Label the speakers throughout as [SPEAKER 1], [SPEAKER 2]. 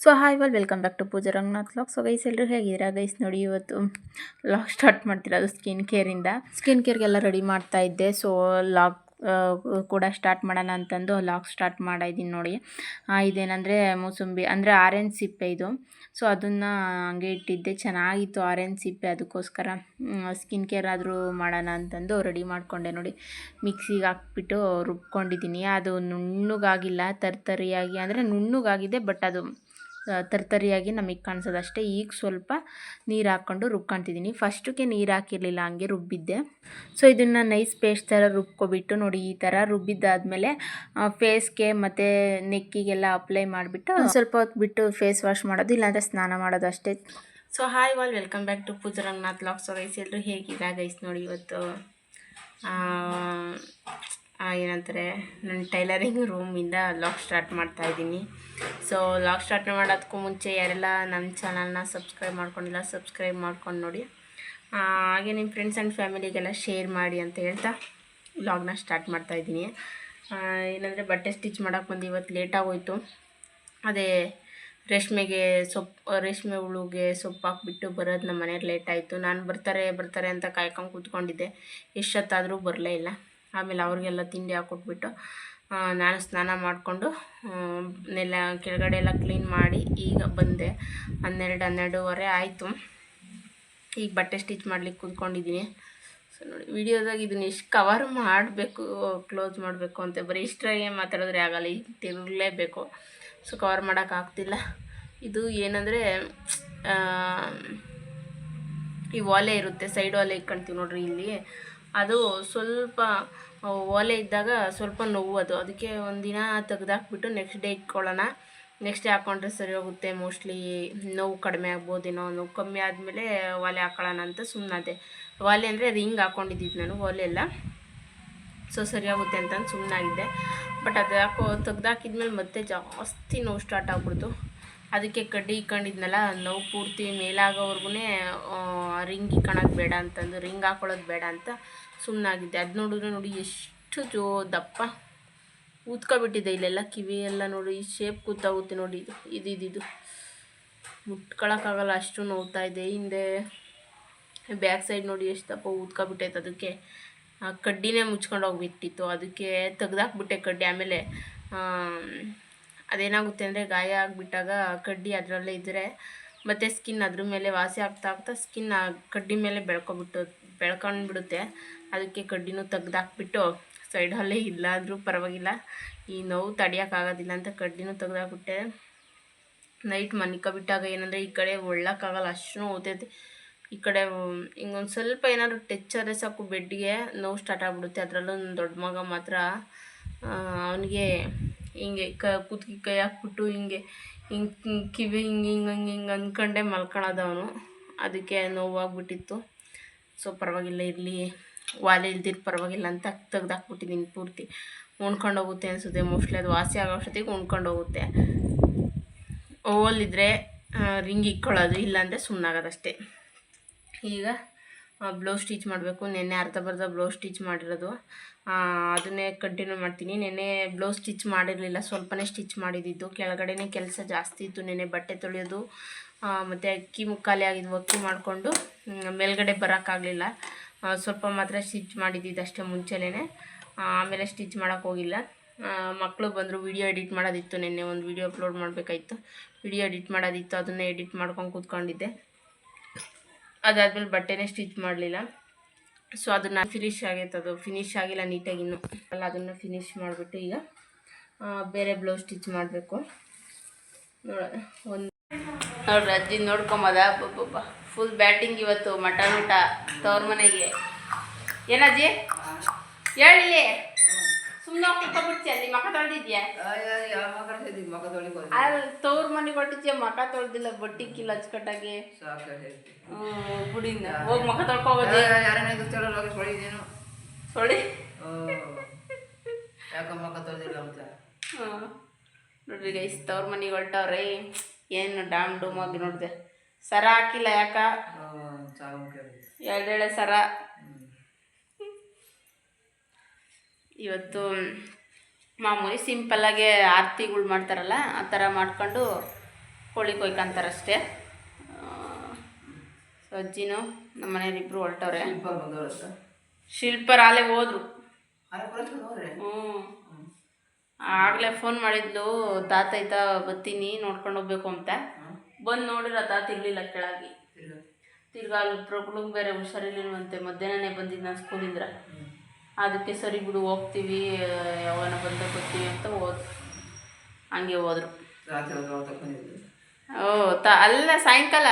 [SPEAKER 1] So hi welcome back to Pooja Ranganath vlog. So guys ಎಲ್ಲರೂ ಹೇಗಿದ್ದೀರಾ guys? ನೋಡಿ ಇವತ್ತು ಲಾಗ್ ಸ್ಟಾರ್ಟ್ ಮಾಡ್ತಿರೋದು ಸ್ಕಿನ್ ಕೇರ್ಗೆಲ್ಲ ರೆಡಿ ಮಾಡ್ತಾ ಇದ್ದೆ. ಸೊ ಲಾಗ್ ಕೂಡ ಸ್ಟಾರ್ಟ್ ಮಾಡೋಣ ಅಂತಂದು ಲಾಗ್ ಸ್ಟಾರ್ಟ್ ಮಾಡಿದ್ದೀನಿ ನೋಡಿ. ಇದೇನಂದರೆ ಮೂಸಂಬಿ ಅಂದರೆ ಆರೆಂಜ್ ಸಿಪ್ಪೆ ಇದು. ಸೊ ಅದನ್ನು ಹಂಗೆ ಇಟ್ಟಿದ್ದೆ, ಚೆನ್ನಾಗಿತ್ತು ಆರೆಂಜ್ ಸಿಪ್ಪೆ. ಅದಕ್ಕೋಸ್ಕರ ಸ್ಕಿನ್ ಕೇರ್ ಆದರೂ ಮಾಡೋಣ ಅಂತಂದು ರೆಡಿ ಮಾಡಿಕೊಂಡೆ ನೋಡಿ. ಮಿಕ್ಸಿಗೆ ಹಾಕ್ಬಿಟ್ಟು ರುಬ್ಕೊಂಡಿದ್ದೀನಿ. ಅದು ನುಣ್ಣಗಾಗಿಲ್ಲ, ತರ್ತರಿಯಾಗಿ ಅಂದರೆ ನುಣ್ಣಗಾಗಿದೆ, ಬಟ್ ಅದು ತರ್ತರಿಯಾಗಿ ನಮಗೆ ಕಾಣಿಸೋದು ಅಷ್ಟೇ. ಈಗ ಸ್ವಲ್ಪ ನೀರು ಹಾಕ್ಕೊಂಡು ರುಬ್ಕೊತಿದ್ದೀನಿ. ಫಸ್ಟಿಗೆ ನೀರು ಹಾಕಿರಲಿಲ್ಲ, ಹಂಗೆ ರುಬ್ಬಿದ್ದೆ. ಸೊ ಇದನ್ನು ನೈಸ್ ಪೇಸ್ಟ್ ಥರ ರುಬ್ಕೊಬಿಟ್ಟು ನೋಡಿ, ಈ ಥರ ರುಬ್ಬಿದ್ದಾದಮೇಲೆ ಫೇಸ್ಗೆ ಮತ್ತು ನೆಕ್ಕಿಗೆಲ್ಲ ಅಪ್ಲೈ ಮಾಡಿಬಿಟ್ಟು ಸ್ವಲ್ಪ ಹೊತ್ತು ಬಿಟ್ಟು ಫೇಸ್ ವಾಶ್ ಮಾಡೋದು, ಇಲ್ಲಾಂದರೆ ಸ್ನಾನ ಮಾಡೋದು ಅಷ್ಟೇ. So hi welcome back to Pooja Ranganath vlog. So guys ಎಲ್ಲರೂ ಹೇಗಿದ್ದೀರಾ ಗೈಸ್? ನೋಡಿ ಇವತ್ತು ಏನಂತಾರೆ, ನನ್ನ ಟೈಲರಿಂಗ್ ರೂಮಿಂದ ಲಾಗ್ ಸ್ಟಾರ್ಟ್ ಮಾಡ್ತಾಯಿದ್ದೀನಿ. ಸೊ ಲಾಗ್ ಸ್ಟಾರ್ಟ್ ಮಾಡೋದಕ್ಕೂ ಮುಂಚೆ ಯಾರೆಲ್ಲ ನನ್ನ ಚಾನಲ್ನ ಸಬ್ಸ್ಕ್ರೈಬ್ ಮಾಡ್ಕೊಂಡಿಲ್ಲ ಸಬ್ಸ್ಕ್ರೈಬ್ ಮಾಡ್ಕೊಂಡು ನೋಡಿ, ಹಾಗೆ ನಿಮ್ಮ ಫ್ರೆಂಡ್ಸ್ ಆ್ಯಂಡ್ ಫ್ಯಾಮಿಲಿಗೆಲ್ಲ ಶೇರ್ ಮಾಡಿ ಅಂತ ಹೇಳ್ತಾ ವ್ಲಾಗ್ನ ಸ್ಟಾರ್ಟ್ ಮಾಡ್ತಾಯಿದ್ದೀನಿ. ಏನಂದರೆ ಬಟ್ಟೆ ಸ್ಟಿಚ್ ಮಾಡೋಕ್ಕೆ ಬಂದು ಇವತ್ತು ಲೇಟಾಗೋಯಿತು. ಅದೇ ರೇಷ್ಮೆ ಹುಳುಗೆ ಸೊಪ್ಪು ಹಾಕ್ಬಿಟ್ಟು ಬರೋದು ನಮ್ಮ ಮನೆಯವ್ರು ಲೇಟ್ ಆಯಿತು. ನಾನು ಬರ್ತಾರೆ ಅಂತ ಕಾಯ್ಕೊಂಡು ಕೂತ್ಕೊಂಡಿದ್ದೆ, ಎಷ್ಟೊತ್ತಾದರೂ ಬರಲೇ ಇಲ್ಲ. ಆಮೇಲೆ ಅವ್ರಿಗೆಲ್ಲ ತಿಂಡಿ ಹಾಕ್ಕೊಟ್ಬಿಟ್ಟು ನಾನು ಸ್ನಾನ ಮಾಡಿಕೊಂಡು ಕೆಳಗಡೆ ಎಲ್ಲ ಕ್ಲೀನ್ ಮಾಡಿ ಈಗ ಬಂದೆ. 12:30 ಆಯಿತು. ಈಗ ಬಟ್ಟೆ ಸ್ಟಿಚ್ ಮಾಡ್ಲಿಕ್ಕೆ ಕೂತ್ಕೊಂಡಿದ್ದೀನಿ. ಸೊ ನೋಡಿ, ವಿಡಿಯೋದಾಗ ಇದನ್ನ ಎಷ್ಟು ಕವರ್ ಮಾಡಬೇಕು, ಕ್ಲೋಸ್ ಮಾಡಬೇಕು ಅಂತ ಬರೀ ಇಷ್ಟರಾಗೆ ಮಾತಾಡಿದ್ರೆ ಆಗಲ್ಲ, ಈಗ ತಿರುಗಲೇಬೇಕು. So cover ಮಾಡೋಕ್ಕಾಗ್ತಿಲ್ಲ. ಇದು ಏನಂದರೆ ಈ ಒಲೆ ಇರುತ್ತೆ, ಸೈಡ್ ಒಲೆ ಇಟ್ಕೊಳ್ತೀವಿ ನೋಡ್ರಿ ಇಲ್ಲಿ. ಅದು ಸ್ವಲ್ಪ ಒಲೆ ಇದ್ದಾಗ ಸ್ವಲ್ಪ ನೋವು, ಅದಕ್ಕೆ ಒಂದಿನ ತೆಗ್ದಾಕ್ಬಿಟ್ಟು ನೆಕ್ಸ್ಟ್ ಡೇ ಇಟ್ಕೊಳ್ಳೋಣ. ನೆಕ್ಸ್ಟ್ ಡೇ ಹಾಕ್ಕೊಂಡ್ರೆ ಸರಿ ಹೋಗುತ್ತೆ, ಮೋಸ್ಟ್ಲಿ ನೋವು ಕಡಿಮೆ ಆಗ್ಬೋದೇನೋ. ನೋವು ಕಮ್ಮಿ ಆದಮೇಲೆ ಒಲೆ ಹಾಕೊಳ್ಳೋಣ ಅಂತ ಸುಮ್ಮನಾದೆ. ಒಲೆ ಅಂದರೆ ರಿಂಗ್ ಹಾಕ್ಕೊಂಡಿದ್ದಿದ್ದು ನಾನು, ಒಲೆ ಎಲ್ಲ. ಸೊ ಸರಿಯಾಗುತ್ತೆ ಅಂತಂದು ಸುಮ್ಮನಾಗಿದ್ದೆ. ಬಟ್ ಅದು ಯಾಕೋ ತೆಗ್ದಾಕಿದ್ಮೇಲೆ ಮತ್ತೆ ಜಾಸ್ತಿ ನೋವು ಸ್ಟಾರ್ಟ್ ಆಗ್ಬಿಡ್ತು. ಅದಕ್ಕೆ ಕಡ್ಡಿ ಇಕ್ಕೊಂಡಿದ್ನಲ್ಲ, ನೋವು ಪೂರ್ತಿ ಮೇಲಾಗೋವರೆಗೂ ರಿಂಗ್ ಇಕ್ಕೊಳ್ಳೋದು ಬೇಡ ಅಂತಂದು, ರಿಂಗ್ ಹಾಕೊಳ್ಳೋದು ಬೇಡ ಅಂತ ಸುಮ್ಮನಾಗಿದ್ದೆ. ಅದು ನೋಡಿದ್ರೆ ನೋಡಿ ಎಷ್ಟು ದಪ್ಪ ಊದ್ಕೊಬಿಟ್ಟಿದೆ ಇಲ್ಲೆಲ್ಲ, ಕಿವಿ ಎಲ್ಲ ನೋಡಿ ಶೇಪ್ ಕೂತಾಗುತ್ತೆ ನೋಡಿ. ಇದು ಮುಟ್ಕೊಳಕ್ಕಾಗಲ್ಲ, ಅಷ್ಟು ನೋವ್ತಾ ಇದೆ. ಹಿಂದೆ ಬ್ಯಾಕ್ ಸೈಡ್ ನೋಡಿ ಎಷ್ಟು ದಪ್ಪ ಊದ್ಕೊಬಿಟ್ಟೈತೆ. ಅದಕ್ಕೆ ಕಡ್ಡಿನೇ ಮುಚ್ಕೊಂಡು ಹೋಗ್ಬಿಟ್ಟಿತ್ತು, ಅದಕ್ಕೆ ತೆಗ್ದಾಕ್ಬಿಟ್ಟೆ ಕಡ್ಡಿ. ಆಮೇಲೆ ಅದೇನಾಗುತ್ತೆ ಅಂದರೆ ಗಾಯ ಆಗಿಬಿಟ್ಟಾಗ ಕಡ್ಡಿ ಅದರಲ್ಲೇ ಇದ್ದರೆ ಮತ್ತು ಸ್ಕಿನ್ ಅದ್ರ ಮೇಲೆ ವಾಸಿ ಆಗ್ತಾ ಸ್ಕಿನ್ ಕಡ್ಡಿ ಮೇಲೆ ಬೆಳ್ಕೊಂಡ್ಬಿಡುತ್ತೆ. ಅದಕ್ಕೆ ಕಡ್ಡಿನೂ ತೆಗ್ದಾಕ್ಬಿಟ್ಟು ಸೈಡಲ್ಲೇ ಇಲ್ಲಾದರೂ ಪರವಾಗಿಲ್ಲ, ಈ ನೋವು ತಡಿಯೋಕ್ಕಾಗೋದಿಲ್ಲ ಅಂತ ಕಡ್ಡಿನೂ ತೆಗ್ದಾಕ್ಬಿಟ್ಟೆ. ನೈಟ್ ಮನಿಕೊಬಿಟ್ಟಾಗ ಏನಂದರೆ ಈ ಕಡೆ ಒಳ್ಳಕ್ಕಾಗಲ್ಲ, ಅಷ್ಟು ನೋವ್ತೈತೆ. ಈ ಕಡೆ ಹಿಂಗೊಂದು ಸ್ವಲ್ಪ ಏನಾದರೂ ಟಚ್ ಆದರೆ ಸಾಕು ಬೆಡ್ಗೆ ನೋವು ಸ್ಟಾರ್ಟ್ ಆಗಿಬಿಡುತ್ತೆ. ಅದರಲ್ಲೂ ನನ್ನ ದೊಡ್ಡ ಮಗ ಮಾತ್ರ ಅವನಿಗೆ ಹಿಂಗೆ ಕುತ್ತಿಗೆ ಕೈ ಹಾಕ್ಬಿಟ್ಟು ಹಿಂಗೆ ಕಿವಿ ಹಿಂಗೆ ಅಂದ್ಕೊಂಡೆ ಮಲ್ಕೊಳ್ಳೋದು ಅವನು. ಅದಕ್ಕೆ ನೋವಾಗ್ಬಿಟ್ಟಿತ್ತು. ಸೊ ಪರವಾಗಿಲ್ಲ, ಇರಲಿ, ಒಲೆ ಇಲ್ದಿರು ಪರವಾಗಿಲ್ಲ ಅಂತ ತೆಗ್ದಾಕ್ಬಿಟ್ಟಿದ್ದೀನಿ ಪೂರ್ತಿ. ಉಣ್ಕೊಂಡು ಹೋಗುತ್ತೆ ಅನಿಸುತ್ತೆ, ಮೋಸ್ಟ್ಲಿ ಅದು ವಾಸಿ ಆಗೋ ಅಷ್ಟೊತ್ತಿಗೆ ಉಣ್ಕೊಂಡು ಹೋಗುತ್ತೆ. ಓವಲ್ಲಿದ್ದರೆ ರಿಂಗ್ ಇಕ್ಕೊಳ್ಳೋದು, ಇಲ್ಲಾಂದರೆ ಸುಮ್ಮನಾಗೋದಷ್ಟೇ. ಈಗ ಬ್ಲೌಸ್ ಸ್ಟಿಚ್ ಮಾಡಬೇಕು. ನೆನ್ನೆ ಅರ್ಧ ಬ್ಲೌಸ್ ಸ್ಟಿಚ್ ಮಾಡಿರೋದು, ಅದನ್ನೇ ಕಂಟಿನ್ಯೂ ಮಾಡ್ತೀನಿ. ನೆನ್ನೆ ಬ್ಲೌಸ್ ಸ್ಟಿಚ್ ಮಾಡಿರಲಿಲ್ಲ, ಸ್ವಲ್ಪನೇ ಸ್ಟಿಚ್ ಮಾಡಿದ್ದು. ಕೆಳಗಡೆನೇ ಕೆಲಸ ಜಾಸ್ತಿ ಇತ್ತು. ನೆನ್ನೆ ಬಟ್ಟೆ ತೊಳೆಯೋದು ಮತ್ತು ಅಕ್ಕಿ ಮುಕ್ಕಾಲಿ ಆಗಿದ್ದು ಅಕ್ಕಿ ಮಾಡಿಕೊಂಡು ಮೇಲ್ಗಡೆ ಬರೋಕ್ಕಾಗಲಿಲ್ಲ. ಸ್ವಲ್ಪ ಮಾತ್ರ ಸ್ಟಿಚ್ ಮಾಡಿದ್ದಿದ್ದು ಅಷ್ಟೇ ಮುಂಚೆನೇ. ಆಮೇಲೆ ಸ್ಟಿಚ್ ಮಾಡೋಕ್ಕೆ ಹೋಗಿಲ್ಲ. ಮಕ್ಕಳು ಬಂದರು, ವಿಡಿಯೋ ಎಡಿಟ್ ಮಾಡೋದಿತ್ತು. ನೆನ್ನೆ ಒಂದು ವಿಡಿಯೋ ಅಪ್ಲೋಡ್ ಮಾಡಬೇಕಾಯ್ತು, ವಿಡಿಯೋ ಎಡಿಟ್ ಮಾಡೋದಿತ್ತು. ಅದನ್ನೇ ಎಡಿಟ್ ಮಾಡ್ಕೊಂಡು ಕೂತ್ಕೊಂಡಿದ್ದೆ. ಅದಾದಮೇಲೆ ಬಟ್ಟೆನೇ ಸ್ಟಿಚ್ ಮಾಡಲಿಲ್ಲ. ಸೊ ಅದನ್ನು ಫಿನಿಶ್ ಆಗೈತೆ, ಅದು ಫಿನಿಶ್ ಆಗಿಲ್ಲ ನೀಟಾಗಿ ಇನ್ನೂ. ಅಲ್ಲ, ಅದನ್ನು ಫಿನಿಶ್ ಮಾಡಿಬಿಟ್ಟು ಈಗ ಬೇರೆ ಬ್ಲೌಸ್ ಸ್ಟಿಚ್ ಮಾಡಬೇಕು. ನೋಡ್ರಿ ಅಜ್ಜಿ ನೋಡ್ಕೊಂಬದ ಫುಲ್ ಬ್ಯಾಟಿಂಗ್ ಇವತ್ತು. ಮಟನ್ ಊಟ ತವ್ರ ಮನೆಗೆ. ಏನಜ್ಜಿ ಹೇಳಿ, ಸುಮ್ಮನೆ ಕುತ್ಕೊಬಿಡ್ತಿ ಅಲ್ಲಿ. ಮಕ ತೊಳೆದಿದ್ಯಾ? ತವ್ರ ಮನೆಗೆ ಹೊಟ್ಟಿದ್ಯಾ, ಮಕ ತೊಳೆದಿಲ್ಲ, ಬಟ್ಟಿಕ್ಕಿಲ್ಲ ಅಚ್ಚುಕಟ್ಟಾಗಿ. ಬುಡಿಂದ ಹೋಗಿ ಮಕ ತೊಳ್ಕೊಬೋದು. ಸೊಳಿ ಯಾಕ ಮಕ ತೊಳೆದಿಲ್ಲ ಅಂತ. ನೋಡ್ರಿ ಗೈಸ್, ತವ್ರ ಮನೆಗೆ ಹೊರಟವ್ರಿ. ಏನು ಡಾಮ್ ಡೂಮ್ ಆಗಿ ನೋಡಿದೆ. ಸರ ಹಾಕಿಲ್ಲ, ಯಾಕ? ಎರಡೆಳೆ ಸರ. ಇವತ್ತು ಮಾಮೂಲಿ ಸಿಂಪಲ್ಲಾಗೆ ಆರತಿಗಳು ಮಾಡ್ತಾರಲ್ಲ, ಆ ಥರ ಮಾಡ್ಕೊಂಡು ಕೋಳಿ ಕೊಯ್ಕೊಂತಾರಷ್ಟೇ. ಸೊ ಅಜ್ಜಿನೂ ನಮ್ಮ ಮನೆಯವ್ರಿಬ್ರು ಹೊರಟವ್ರೆ. ಶಿಲ್ಪರ್ ಆಲೆ ಹೋದ್ರು. ಆಗಲೇ ಫೋನ್ ಮಾಡಿದ್ಲು, ತಾತ ಐತಾ ಬರ್ತೀನಿ ನೋಡ್ಕೊಂಡು ಹೋಗ್ಬೇಕು ಅಂತ. ಬಂದು ನೋಡಿರ ತಾತ ಇರಲಿಲ್ಲ ಕೆಳಗೆ. ತಿರ್ಗಾ ಅಲ್ಲಿ ಪ್ರೊಬ್ಲಮ್ ಬೇರೆ ಹುಷಾರಿರ್ಲಿಲ್ವಂತೆ. ಮಧ್ಯಾಹ್ನನೇ ಬಂದಿದ್ದು ನಾನು ಸ್ಕೂಲಿಂದ. ಅದಕ್ಕೆ ಸರಿ ಬಿಡು ಹೋಗ್ತೀವಿ, ಯಾವಾಗ ಬಂದ ಬರ್ತೀವಿ ಅಂತ ಹಂಗೆ ಹೋದ್ರು. ಅಲ್ಲ ಸಾಯಂಕಾಲ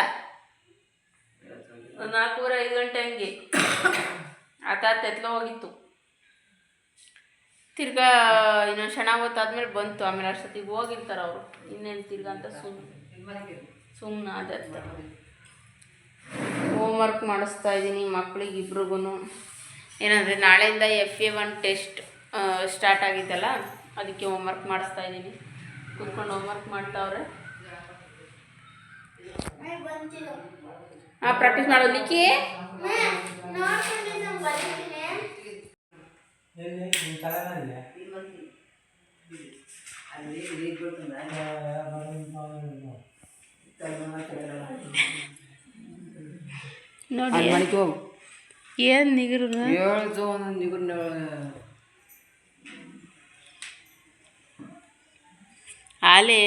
[SPEAKER 1] 4:30-5 ಗಂಟೆ ಹಂಗೆ ಆ ತಾತ ಎತ್ಲೋ ಹೋಗಿತ್ತು. ತಿರ್ಗಾ ಇನ್ನೊಂದು ಕ್ಷಣ ಹೊತ್ತಾದ್ಮೇಲೆ ಬಂತು. ಆಮೇಲೆ ಅಷ್ಟೊತ್ತಿಗೆ ಹೋಗಿರ್ತಾರೆ ಅವರು. ಇನ್ನೇನು ತಿರ್ಗಾ ಅಂತ ಸುಮ್ಮನೆ ಅದೇ ಹೋಮ್ವರ್ಕ್ ಮಾಡಿಸ್ತಾ ಇದ್ದೀನಿ ಮಕ್ಳಿಗೆ ಇಬ್ರಿಗೂ. ಏನಂದರೆ ನಾಳೆಯಿಂದ FA1 ಟೆಸ್ಟ್ ಸ್ಟಾರ್ಟ್ ಆಗಿದ್ದಲ್ಲ, ಅದಕ್ಕೆ ಹೋಮ್ವರ್ಕ್ ಮಾಡಿಸ್ತಾ ಇದ್ದೀನಿ. ಕೂತ್ಕೊಂಡು ಹೋಮ್ವರ್ಕ್ ಮಾಡ್ತಾವ್ರೆ. ಪ್ರಾಕ್ಟೀಸ್ ಮಾಡೋದಕ್ಕೆ ನೋಡಿ ಏನು ನಿಗುರು ಆಲೇ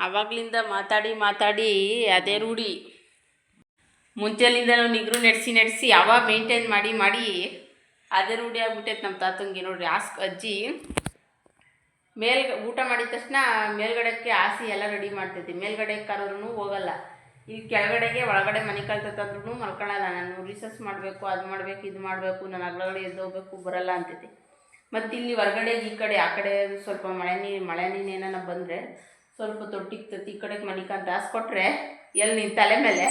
[SPEAKER 1] ಆವಾಗಲಿಂದ ಮಾತಾಡಿ ಅದೇ ರೂಢಿ. ಮುಂಚೆಲಿಂದ ನಿಗ್ರು ನಡೆಸಿ ಯಾವಾಗ ಮೇಂಟೈನ್ ಮಾಡಿ ಅದೇ ರೂಢಿ ಆಗ್ಬಿಟ್ಟೈತೆ ನಮ್ಮ ತಾತಂಗೆ. ನೋಡ್ರಿ ಅಜ್ಜಿ ಊಟ ಮಾಡಿದ ತಕ್ಷಣ ಮೇಲ್ಗಡೆಗೆ ಹಾಸಿ ಎಲ್ಲ ರೆಡಿ ಮಾಡ್ತೈತಿ. ಮೇಲ್ಗಡೆ ಕರೆದ್ರೂ ಹೋಗಲ್ಲ. ಈಗ ಕೆಳಗಡೆಗೆ ಒಳಗಡೆ ಮನೆ ಕಲ್ತಂದ್ರೂ ಮಲ್ಕೊಳ್ಳಲ್ಲ. ನಾನು ರಿಸರ್ಚ್ ಮಾಡಬೇಕು, ಅದು ಮಾಡಬೇಕು, ಇದು ಮಾಡಬೇಕು, ನಾನು ಅಗ್ಲಗಡೆ ಎದ್ದು ಹೋಗ್ಬೇಕು, ಬರಲ್ಲ ಅಂತೈತಿ. ಮತ್ತು ಇಲ್ಲಿ ಹೊರಗಡೆ ಈ ಕಡೆ ಆ ಕಡೆ ಸ್ವಲ್ಪ ಮಳೆ ನೀರು ಏನಾನ ಬಂದರೆ ಸ್ವಲ್ಪ ತೊಟ್ಟಿಗ್ತತಿ. ಈ ಕಡೆಗೆ ಮನಿಕಂತ ಹಾಸ್ಕೊಟ್ರೆ ಎಲ್ಲಿ ನಿನ್ನ ತಲೆ ಮೇಲೆ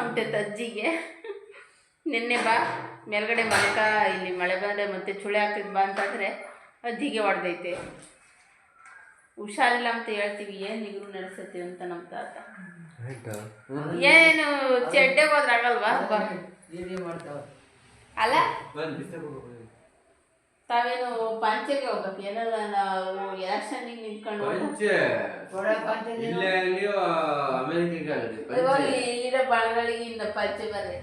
[SPEAKER 1] ಅಂತೈತೆ ಅಜ್ಜಿಗೆ. ನಿನ್ನೆ ಬಾ ಮೇಲ್ಗಡೆ ಇಲ್ಲಿ ಮಳೆ ಬಂದರೆ ಮತ್ತೆ ಚುಳಿ ಆಗ್ತೈತೆ ಬಾ ಅಂತಂದರೆ ಅಜ್ಜಿಗೆ ಹೊಡೆದೈತೆ. ಹುಷಾರಿಲ್ಲ ಅಂತ ಹೇಳ್ತೀವಿ, ಏನು ನಿಗ್ರು ನಡೆಸತಿ ಅಂತ ನಮ್ಮ ತಾತ. ಏನು ಚಡ್ಡೆಗೆ ಹೋದ್ರೆ ಆಗಲ್ವಾ ಅಲ್ಲ? ತಾವೇನು ಪಂಚೆಗೆ ಹೋಗ್ಬೇಕು, ಏನೆಲ್ಲ ನಾವು ಎಲೆಕ್ಷನ್ನಿಗೆ ನಿಂತ್ಕೊಂಡು ಇರೋ ಬಾಳಗಳಿಗೆ ಇನ್ನು ಪಂಚೆ ಬರ್ರಿ.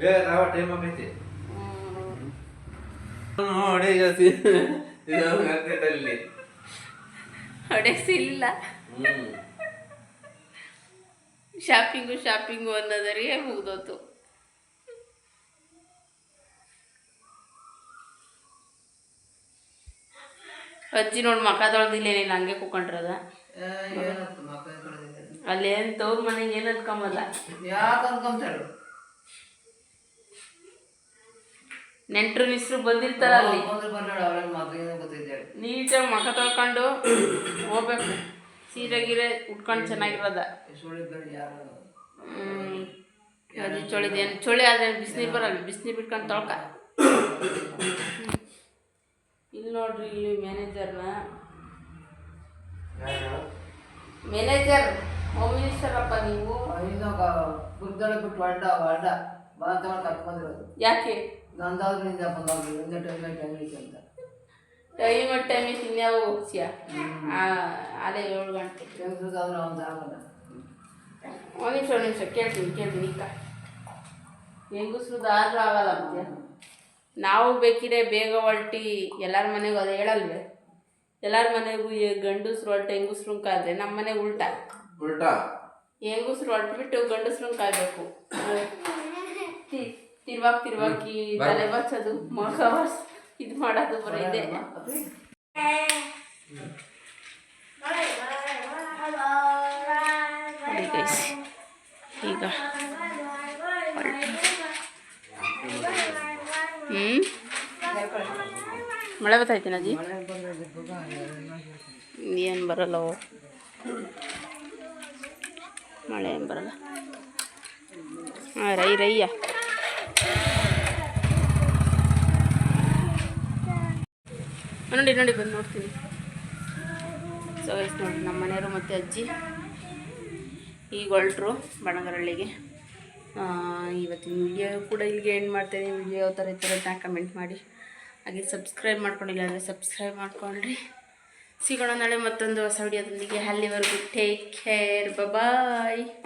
[SPEAKER 1] ಹೊಡೆಸಿ ಇಲ್ಲ ಶಾಪಿಂಗು ಅನ್ನೋದರಿಗೆ ಮುಗ್ದೋತು. ಅಜ್ಜಿ ನೋಡಿ ಮಕ್ಕ ತೊಳೆದಿಲ್ಲ, ನೀನು ಹಂಗೆ ಕೂಕೊಂಡ್ರದ. ಅಲ್ಲೇನು ತವ್ರ ಮನೆಗೆ ಏನು ಅನ್ಕೊಂಬಲ್ಲ. ನೆಂಟ್ರು ನಿಸ್ರು ಬಂದಿರ್ತಾರ ಅಲ್ಲಿ, ನೀಟಾಗಿ ಮಕ್ಕ ತೊಳ್ಕೊಂಡು ಹೋಗ್ಬೇಕು. ಸೀರೆ ಗೀರೆ ಉಟ್ಕೊಂಡು ಚೆನ್ನಾಗಿರೋದ. ಅಜ್ಜಿ ಚೊಳಿದೇನು ಚೊಳಿ ಆದ್ರೆ ಬಿಸಿನೀರು ಬರಲ್ಲ, ಬಿಸಿನೀರು ಬಿಟ್ಕೊಂಡು ತೊಳ್ಕ. ಇಲ್ಲಿ ನೋಡ್ರಿ, ಇಲ್ಲಿ ಮ್ಯಾನೇಜರ್ ಹೋಮ್ ಮಿನಿಸ್ಟರ್ ಅಪ್ಪ ನೀವು. ಯಾಕೆ ಟೈಮ್ ಇನ್ಯಾವ ಹೋಗ್ತೀಯ? ಅದೇ 7 ಗಂಟೆ. ಒಂದು ನಿಮಿಷ ಕೇಳ್ತೀನಿ ಇಕ್ಕ. ಹೆಂಗಸ್ರದ್ದು ಆದ್ರೂ ಆಗಲ್ಲ ಅಂತ್ಯ. ನಾವು ಬೇಕಿದ್ರೆ ಬೇಗ ಹೊಲ್ಟಿ ಎಲ್ಲರ ಮನೆಗೂ ಅದು ಹೇಳಲ್ವೇ? ಎಲ್ಲರ ಮನೆಗೂ ಗಂಡಸ್ರು ಹೊಲ್ಟ ಹೆಂಗಸ್ರು ಕಾದ್ರೆ ನಮ್ಮ ಮನೆಗೆ ಉಲ್ಟಾ ಹೆಂಗಸ್ರು ಹೊಲ್ಟ್ಬಿಟ್ಟು ಗಂಡಸ್ರು ಕಾಯ್ಬೇಕು. ತಿರ್ವಾಕಿ ತಲೆ ಬಚ್ಚೋದು, ಮಗ ಇದು ಮಾಡೋದು ಬರೋ ಇದೆ. ಈಗ ಮಳೆ ಬರ್ತೈತೆ ಅಜ್ಜಿ? ಏನು ಬರಲ್ಲ, ಮಳೆ ಏನು ಬರಲ್ಲ. ಹಾಂ ರೈಯ್ಯ ನೋಡಿ ಬಂದು ನೋಡ್ತೀನಿ. ಸೊ ನೋಡಿ ನಮ್ಮ ಮನೆಯವರು ಮತ್ತು ಅಜ್ಜಿ ಈಗ ಹೊರಟ್ರು ಬಣಗರಳ್ಳಿಗೆ. ಇವತ್ತಿನ ವಿಡಿಯೋ ಕೂಡ ಇಲ್ಲಿಗೆ ಎಂಡ್ ಮಾಡ್ತೇನೆ. ವಿಡಿಯೋ ಯಾವ ಥರ ಇತ್ತು ಅಂತ ಕಮೆಂಟ್ ಮಾಡಿ. ಹಾಗೆ ಸಬ್ಸ್ಕ್ರೈಬ್ ಮಾಡ್ಕೊಂಡಿಲ್ಲ ಅಂದರೆ ಸಬ್ಸ್ಕ್ರೈಬ್ ಮಾಡ್ಕೊಳ್ರಿ. ಸಿಗೋಣ ನಾಳೆ ಮತ್ತೊಂದು ಹೊಸ ವಿಡಿಯೋದೊಂದಿಗೆ. ಅಲ್ಲಿವರೆಗೂ ಟೇಕ್ ಕೇರ್, ಬಾಯ್.